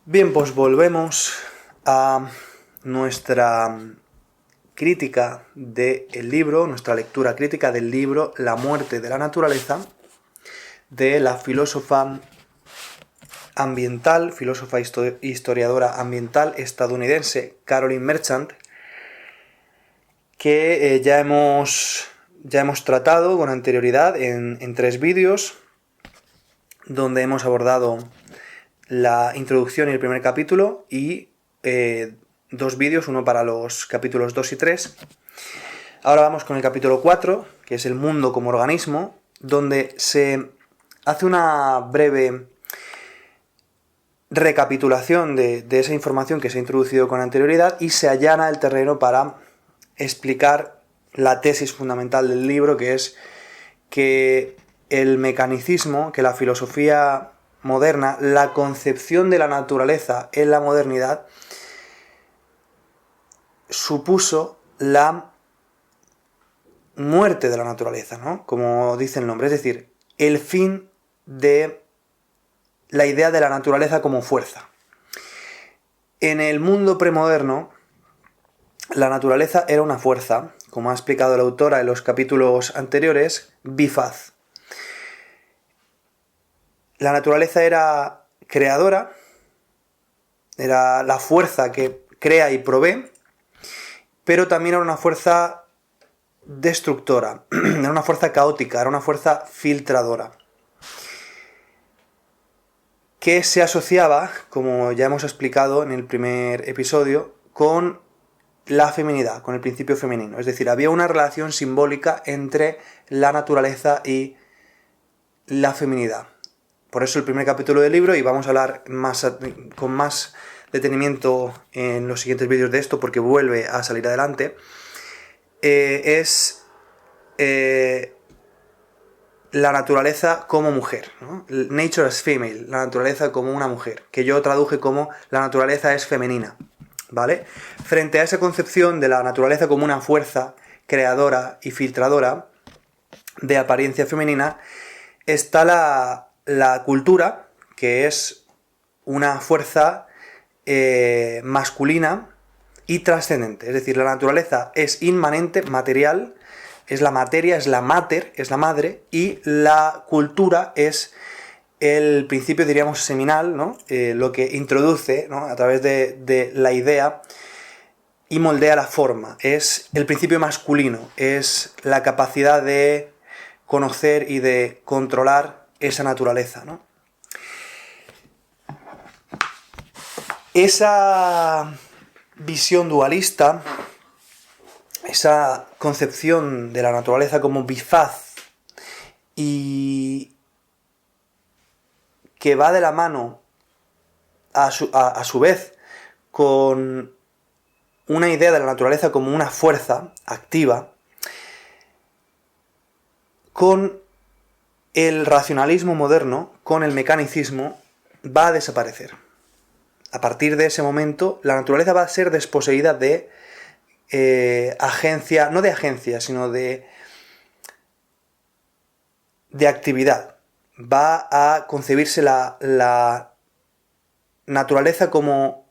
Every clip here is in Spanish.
Bien, pues volvemos a nuestra crítica del libro, nuestra lectura crítica del libro La muerte de la naturaleza, de la filósofa ambiental, filósofa historiadora ambiental estadounidense Carolyn Merchant, que ya hemos tratado con anterioridad en 3 vídeos, donde hemos abordado la introducción y el primer capítulo y 2 vídeos, uno para los capítulos 2 y 3. Ahora vamos con el capítulo 4, que es el mundo como organismo, donde se hace una breve recapitulación de esa información que se ha introducido con anterioridad y se allana el terreno para explicar la tesis fundamental del libro, que es que el mecanicismo, que la filosofía moderna, la concepción de la naturaleza en la modernidad, supuso la muerte de la naturaleza, ¿no? Como dice el nombre, es decir, el fin de la idea de la naturaleza como fuerza. En el mundo premoderno, la naturaleza era una fuerza, como ha explicado la autora en los capítulos anteriores, bifaz. La naturaleza era creadora, era la fuerza que crea y provee, pero también era una fuerza destructora, era una fuerza caótica, era una fuerza filtradora, que se asociaba, como ya hemos explicado en el primer episodio, con la feminidad, con el principio femenino. Es decir, había una relación simbólica entre la naturaleza y la feminidad. Por eso el primer capítulo del libro, y vamos a hablar con más detenimiento en los siguientes vídeos de esto, porque vuelve a salir adelante, es la naturaleza como mujer, ¿no? Nature as female, la naturaleza como una mujer, que yo traduje como la naturaleza es femenina, ¿vale? Frente a esa concepción de la naturaleza como una fuerza creadora y filtradora de apariencia femenina, está la cultura, que es una fuerza masculina y trascendente. Es decir, la naturaleza es inmanente, material, es la materia, es la mater, es la madre, y la cultura es el principio, diríamos, seminal, ¿no? Lo que introduce, ¿no? A través de la idea y moldea la forma. Es el principio masculino, es la capacidad de conocer y de controlar esa naturaleza, ¿no? Esa visión dualista, esa concepción de la naturaleza como bifaz y que va de la mano a su vez con una idea de la naturaleza como una fuerza activa, con el racionalismo moderno, con el mecanicismo, va a desaparecer. A partir de ese momento, la naturaleza va a ser desposeída de agencia, no de agencia, sino de actividad. Va a concebirse la naturaleza como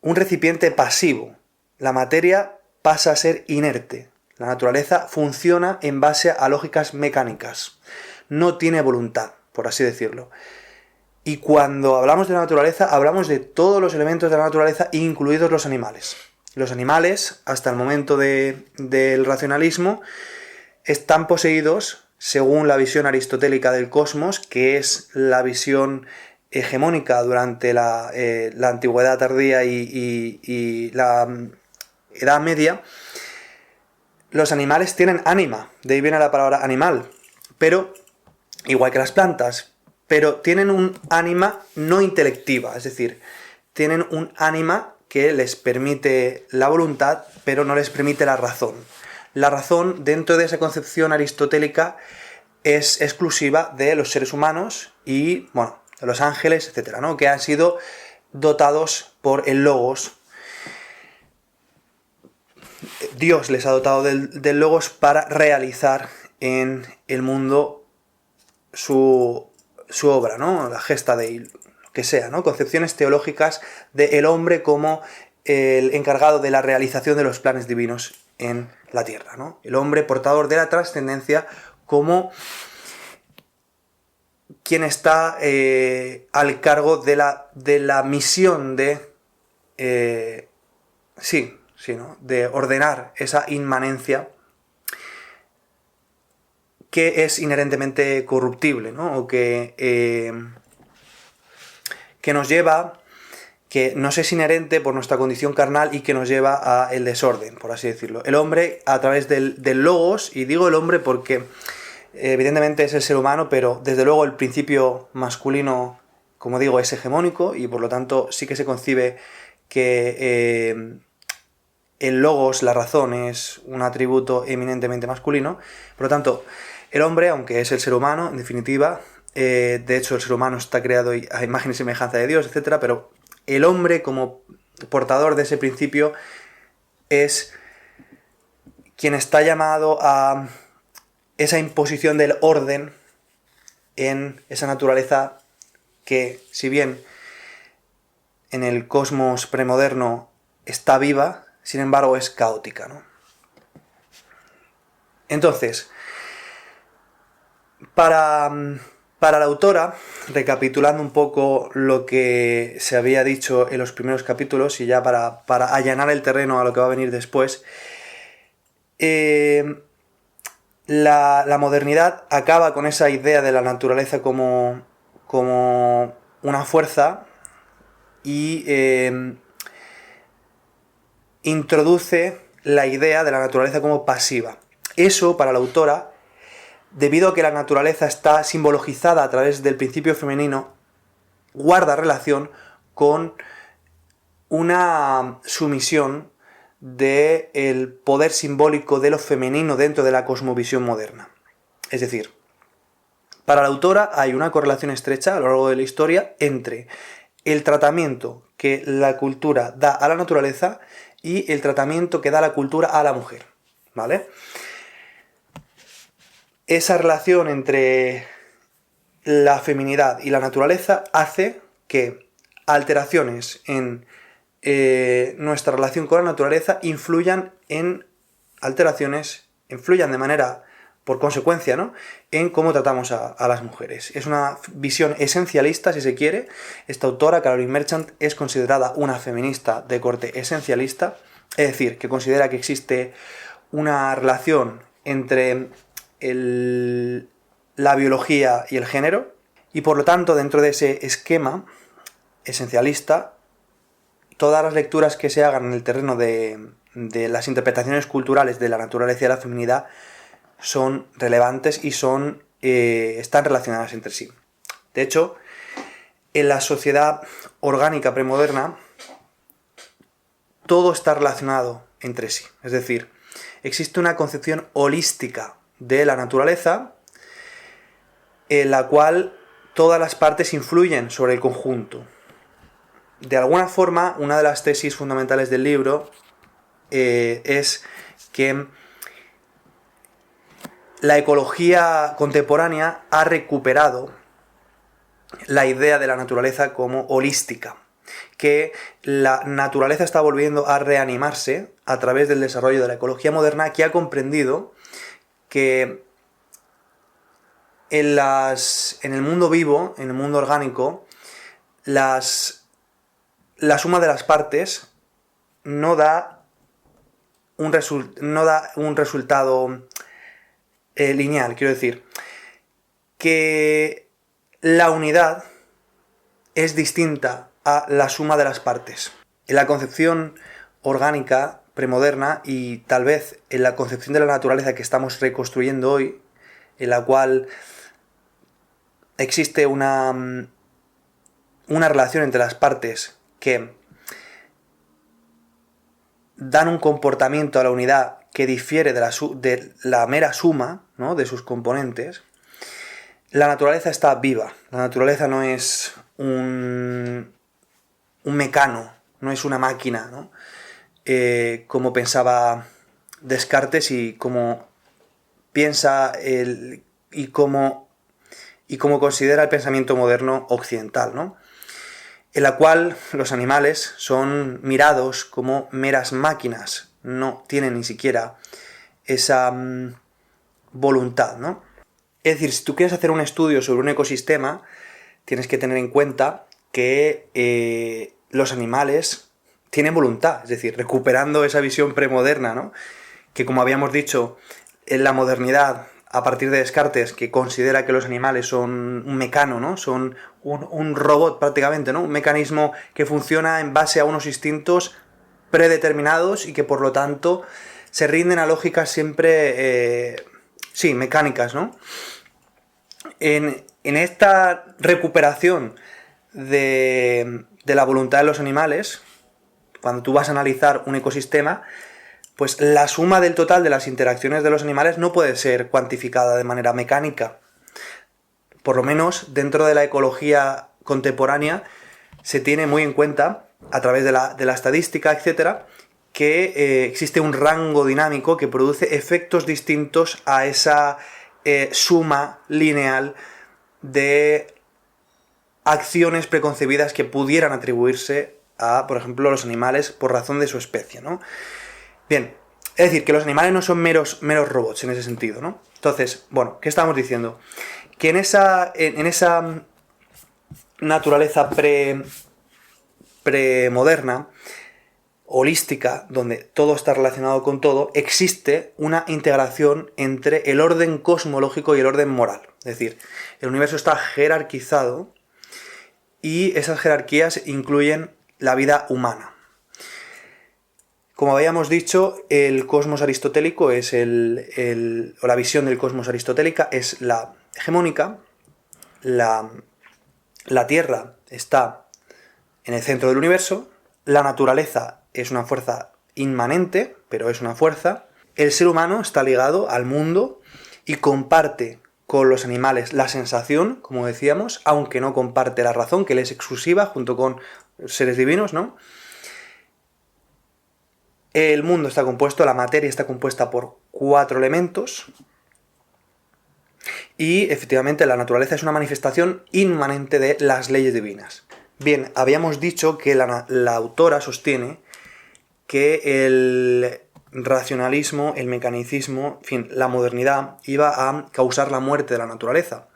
un recipiente pasivo. La materia pasa a ser inerte. La naturaleza funciona en base a lógicas mecánicas. No tiene voluntad, por así decirlo. Y cuando hablamos de la naturaleza, hablamos de todos los elementos de la naturaleza, incluidos los animales. Los animales, hasta el momento del racionalismo, están poseídos, según la visión aristotélica del cosmos, que es la visión hegemónica durante la antigüedad tardía y la Edad Media. Los animales tienen ánima, de ahí viene la palabra animal, pero igual que las plantas, pero tienen un ánima no intelectiva, es decir, tienen un ánima que les permite la voluntad, pero no les permite la razón. La razón, dentro de esa concepción aristotélica, es exclusiva de los seres humanos y, bueno, de los ángeles, etcétera, ¿no? Que han sido dotados por el Logos. Dios les ha dotado del Logos para realizar en el mundo su obra, ¿no? La gesta Dei, que sea, ¿no? Concepciones teológicas del hombre como el encargado de la realización de los planes divinos en la tierra, ¿no? El hombre portador de la trascendencia como quien está al cargo de la misión de ordenar esa inmanencia que es inherentemente corruptible, ¿no? O que nos lleva, que nos es inherente por nuestra condición carnal y que nos lleva al desorden, por así decirlo. El hombre, a través del logos, y digo el hombre porque evidentemente es el ser humano, pero desde luego el principio masculino, como digo, es hegemónico y por lo tanto sí que se concibe que el logos, la razón, es un atributo eminentemente masculino. Por lo tanto, el hombre, aunque es el ser humano, en definitiva, de hecho el ser humano está creado a imagen y semejanza de Dios, etc., pero el hombre como portador de ese principio es quien está llamado a esa imposición del orden en esa naturaleza que, si bien en el cosmos premoderno está viva, sin embargo es caótica, ¿no? Entonces, para la autora, recapitulando un poco lo que se había dicho en los primeros capítulos y ya para allanar el terreno a lo que va a venir después, la modernidad acaba con esa idea de la naturaleza como una fuerza y introduce la idea de la naturaleza como pasiva. Eso, para la autora, debido a que la naturaleza está simbologizada a través del principio femenino, guarda relación con una sumisión del poder simbólico de lo femenino dentro de la cosmovisión moderna. Es decir, para la autora hay una correlación estrecha a lo largo de la historia entre el tratamiento que la cultura da a la naturaleza y el tratamiento que da la cultura a la mujer, ¿vale? Esa relación entre la feminidad y la naturaleza hace que alteraciones en nuestra relación con la naturaleza influyan de manera, por consecuencia, ¿no?, en cómo tratamos a las mujeres. Es una visión esencialista, si se quiere. Esta autora, Caroline Merchant, es considerada una feminista de corte esencialista, es decir, que considera que existe una relación entre la biología y el género, y por lo tanto, dentro de ese esquema esencialista, todas las lecturas que se hagan en el terreno de las interpretaciones culturales de la naturaleza y la feminidad son relevantes y están relacionadas entre sí. De hecho, en la sociedad orgánica premoderna, todo está relacionado entre sí. Es decir, existe una concepción holística de la naturaleza en la cual todas las partes influyen sobre el conjunto. De alguna forma, una de las tesis fundamentales del libro es que la ecología contemporánea ha recuperado la idea de la naturaleza como holística, que la naturaleza está volviendo a reanimarse a través del desarrollo de la ecología moderna, que ha comprendido que en el mundo vivo, en el mundo orgánico, la suma de las partes no da un resultado lineal. Quiero decir que la unidad es distinta a la suma de las partes. En la concepción orgánica premoderna y tal vez en la concepción de la naturaleza que estamos reconstruyendo hoy, en la cual existe una relación entre las partes que dan un comportamiento a la unidad que difiere de la mera suma, ¿no?, de sus componentes. La naturaleza está viva. La naturaleza no es un mecano, no es una máquina, ¿no?, como pensaba Descartes y como piensa y como considera el pensamiento moderno occidental, ¿no? en la cual los animales son mirados como meras máquinas, no tienen ni siquiera esa voluntad, ¿no? Es decir, si tú quieres hacer un estudio sobre un ecosistema, tienes que tener en cuenta que los animales tienen voluntad, es decir, recuperando esa visión premoderna, ¿no? Que, como habíamos dicho, en la modernidad, a partir de Descartes, que considera que los animales son un mecano, ¿no? Son un robot prácticamente, ¿no? Un mecanismo que funciona en base a unos instintos predeterminados y que, por lo tanto, se rinden a lógicas siempre, mecánicas, ¿no? En esta recuperación de la voluntad de los animales, cuando tú vas a analizar un ecosistema, pues la suma del total de las interacciones de los animales no puede ser cuantificada de manera mecánica. Por lo menos dentro de la ecología contemporánea se tiene muy en cuenta, a través de la estadística, etcétera, que existe un rango dinámico que produce efectos distintos a esa suma lineal de acciones preconcebidas que pudieran atribuirse a, por ejemplo, los animales por razón de su especie, ¿no? Bien, es decir, que los animales no son meros robots en ese sentido, ¿no? Entonces, bueno, ¿qué estamos diciendo? Que en esa naturaleza premoderna, holística, donde todo está relacionado con todo, existe una integración entre el orden cosmológico y el orden moral. Es decir, el universo está jerarquizado y esas jerarquías incluyen la vida humana. Como habíamos dicho, el cosmos aristotélico es o la visión del cosmos aristotélica es la hegemónica. La Tierra está en el centro del universo. La naturaleza es una fuerza inmanente, pero es una fuerza. El ser humano está ligado al mundo y comparte con los animales la sensación, como decíamos, aunque no comparte la razón, que le es exclusiva junto con seres divinos, ¿no? El mundo está compuesto, la materia está compuesta por 4 elementos y efectivamente la naturaleza es una manifestación inmanente de las leyes divinas. Bien, habíamos dicho que la autora sostiene que el racionalismo, el mecanicismo, en fin, la modernidad iba a causar la muerte de la naturaleza.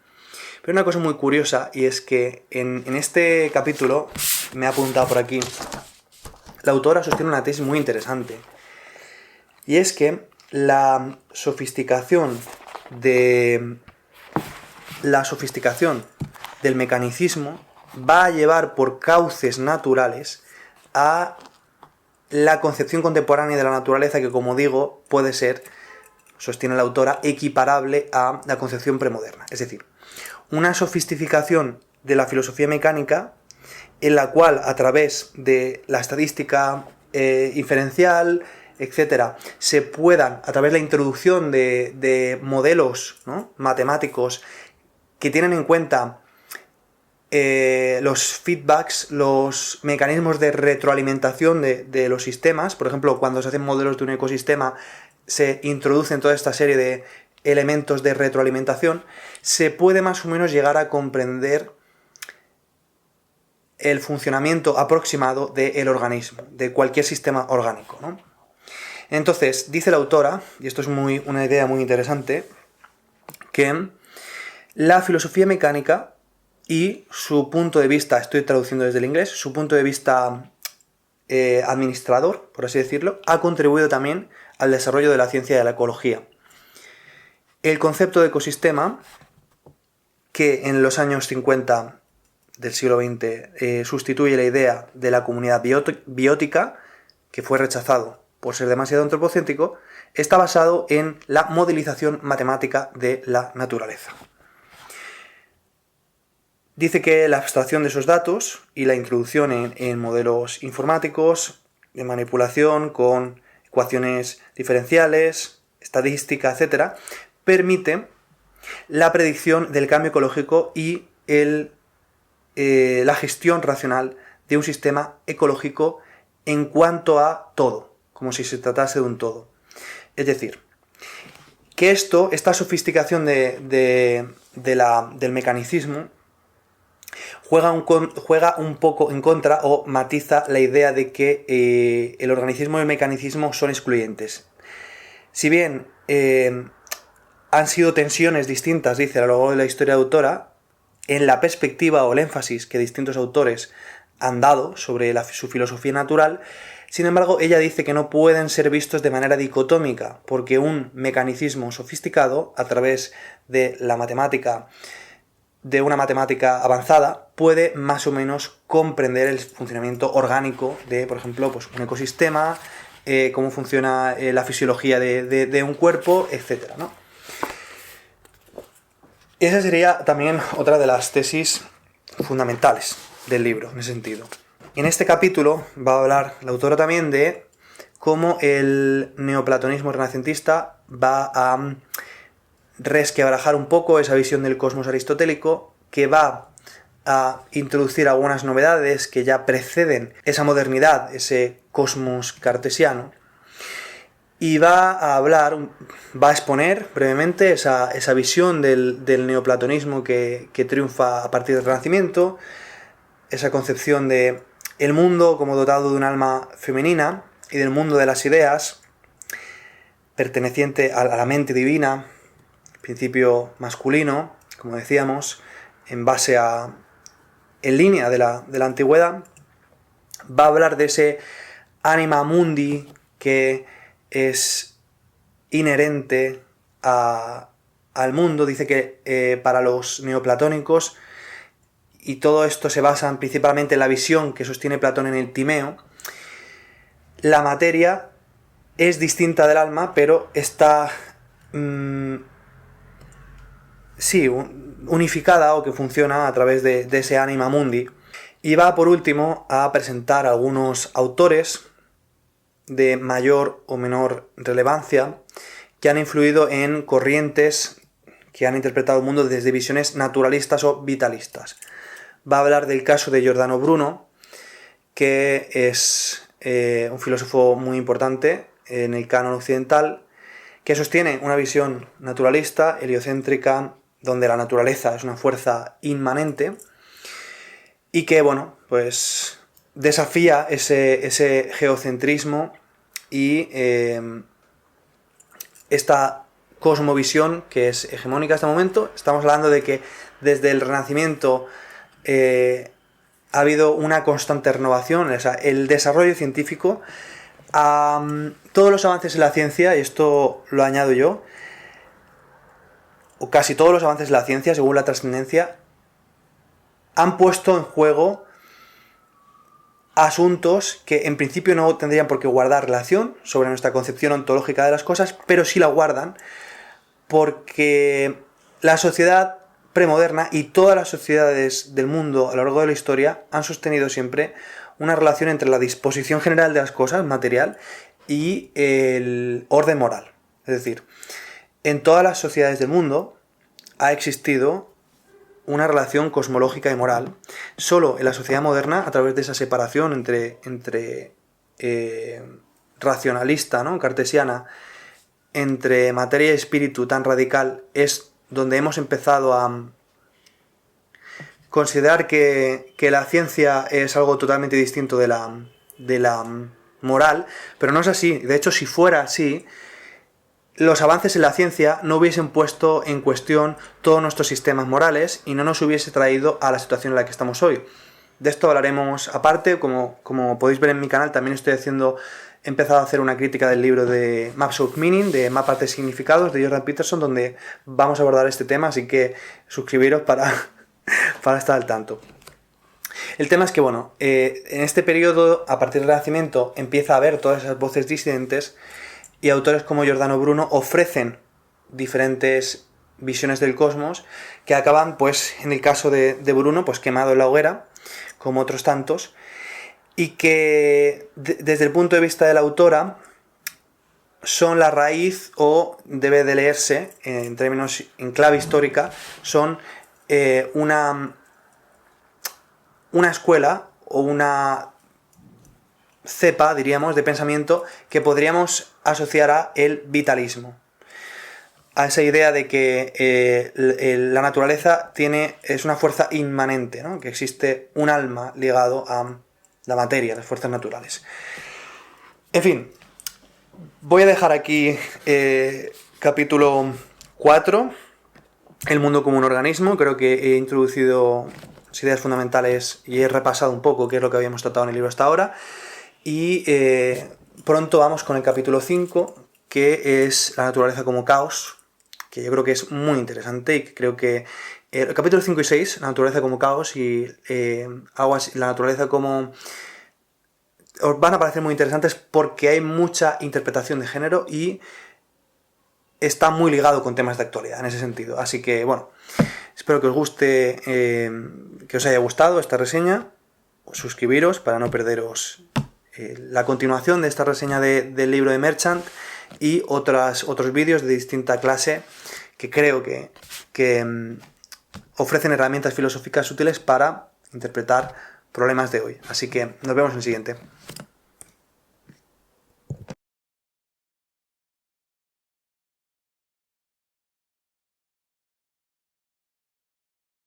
Pero una cosa muy curiosa, y es que en este capítulo, me he apuntado por aquí, la autora sostiene una tesis muy interesante. Y es que la sofisticación del mecanicismo va a llevar por cauces naturales a la concepción contemporánea de la naturaleza que, como digo, puede ser, sostiene la autora, equiparable a la concepción premoderna. Es decir, una sofisticación de la filosofía mecánica en la cual, a través de la estadística inferencial, etcétera, se puedan, a través de la introducción de modelos, ¿no?, matemáticos que tienen en cuenta los feedbacks, los mecanismos de retroalimentación de los sistemas. Por ejemplo, cuando se hacen modelos de un ecosistema, se introducen toda esta serie de elementos de retroalimentación. Se puede más o menos llegar a comprender el funcionamiento aproximado del organismo, de cualquier sistema orgánico, ¿no? Entonces, dice la autora, y esto es una idea muy interesante, que la filosofía mecánica y su punto de vista, estoy traduciendo desde el inglés, su punto de vista administrador, por así decirlo, ha contribuido también al desarrollo de la ciencia de la ecología. El concepto de ecosistema, que en los años 50 del siglo XX sustituye la idea de la comunidad biótica, que fue rechazado por ser demasiado antropocéntrico, está basado en la modelización matemática de la naturaleza. Dice que la abstracción de esos datos y la introducción en modelos informáticos, de manipulación con ecuaciones diferenciales, estadística, etc., permite la predicción del cambio ecológico y la gestión racional de un sistema ecológico en cuanto a todo, como si se tratase de un todo. Es decir, que esta sofisticación del mecanicismo juega un poco en contra o matiza la idea de que el organicismo y el mecanicismo son excluyentes. Si bien han sido tensiones distintas, dice a lo largo de la historia autora, en la perspectiva o el énfasis que distintos autores han dado sobre su filosofía natural, sin embargo, ella dice que no pueden ser vistos de manera dicotómica, porque un mecanicismo sofisticado, a través de la matemática, de una matemática avanzada, puede más o menos comprender el funcionamiento orgánico de, por ejemplo, pues un ecosistema, cómo funciona la fisiología de un cuerpo, etc., ¿no? Esa sería también otra de las tesis fundamentales del libro, en ese sentido. En este capítulo va a hablar la autora también de cómo el neoplatonismo renacentista va a resquebrajar un poco esa visión del cosmos aristotélico, que va a introducir algunas novedades que ya preceden esa modernidad, ese cosmos cartesiano, y va a exponer brevemente esa visión del neoplatonismo que triunfa a partir del Renacimiento, esa concepción de el mundo como dotado de un alma femenina y del mundo de las ideas, perteneciente a la mente divina, principio masculino, como decíamos, en línea de la antigüedad. Va a hablar de ese anima mundi que es inherente al mundo. Dice que para los neoplatónicos, y todo esto se basa principalmente en la visión que sostiene Platón en el Timeo, la materia es distinta del alma, pero está unificada, o que funciona a través de ese anima mundi. Y va por último a presentar algunos autores de mayor o menor relevancia que han influido en corrientes que han interpretado el mundo desde visiones naturalistas o vitalistas. Va a hablar del caso de Giordano Bruno, que es un filósofo muy importante en el canon occidental, que sostiene una visión naturalista, heliocéntrica, donde la naturaleza es una fuerza inmanente, y que, bueno, pues desafía ese geocentrismo y esta cosmovisión que es hegemónica hasta el momento. Estamos hablando de que desde el Renacimiento ha habido una constante renovación, o sea, el desarrollo científico, todos los avances en la ciencia, y esto lo añado yo, o casi todos los avances en la ciencia, según la trascendencia, han puesto en juego asuntos que en principio no tendrían por qué guardar relación sobre nuestra concepción ontológica de las cosas, pero sí la guardan porque la sociedad premoderna y todas las sociedades del mundo a lo largo de la historia han sostenido siempre una relación entre la disposición general de las cosas, material, y el orden moral. Es decir, en todas las sociedades del mundo ha existido una relación cosmológica y moral. Solo en la sociedad moderna, a través de esa separación entre racionalista, ¿no?, cartesiana, entre materia y espíritu tan radical, es donde hemos empezado a considerar que la ciencia es algo totalmente distinto de la moral, pero no es así. De hecho, si fuera así, los avances en la ciencia no hubiesen puesto en cuestión todos nuestros sistemas morales y no nos hubiese traído a la situación en la que estamos hoy. De esto hablaremos aparte. Como podéis ver en mi canal, también he empezado a hacer una crítica del libro de Maps of Meaning, de Mapas de Significados, de Jordan Peterson, donde vamos a abordar este tema, así que suscribiros para estar al tanto. El tema es que, bueno, en este periodo, a partir del Renacimiento, empieza a haber todas esas voces disidentes, y autores como Giordano Bruno ofrecen diferentes visiones del cosmos que acaban, pues, en el caso de Bruno, pues quemado en la hoguera, como otros tantos, y que desde el punto de vista de la autora son la raíz, o debe de leerse en términos en clave histórica, son una escuela o una cepa, diríamos, de pensamiento que podríamos asociar a el vitalismo. a esa idea de que la naturaleza es una fuerza inmanente, ¿no? Que existe un alma ligado a la materia, las fuerzas naturales. En fin, voy a dejar aquí capítulo 4, el mundo como un organismo. Creo que he introducido ideas fundamentales y he repasado un poco qué es lo que habíamos tratado en el libro hasta ahora. Y pronto vamos con el capítulo 5, que es la naturaleza como caos, que yo creo que es muy interesante y que creo que el capítulo 5 y 6, la naturaleza como caos y la naturaleza como... os van a parecer muy interesantes porque hay mucha interpretación de género y está muy ligado con temas de actualidad en ese sentido. Así que, bueno, espero que os guste, que os haya gustado esta reseña. Suscribiros para no perderos la continuación de esta reseña del libro de Merchant y otros vídeos de distinta clase que creo que ofrecen herramientas filosóficas útiles para interpretar problemas de hoy. Así que nos vemos en el siguiente.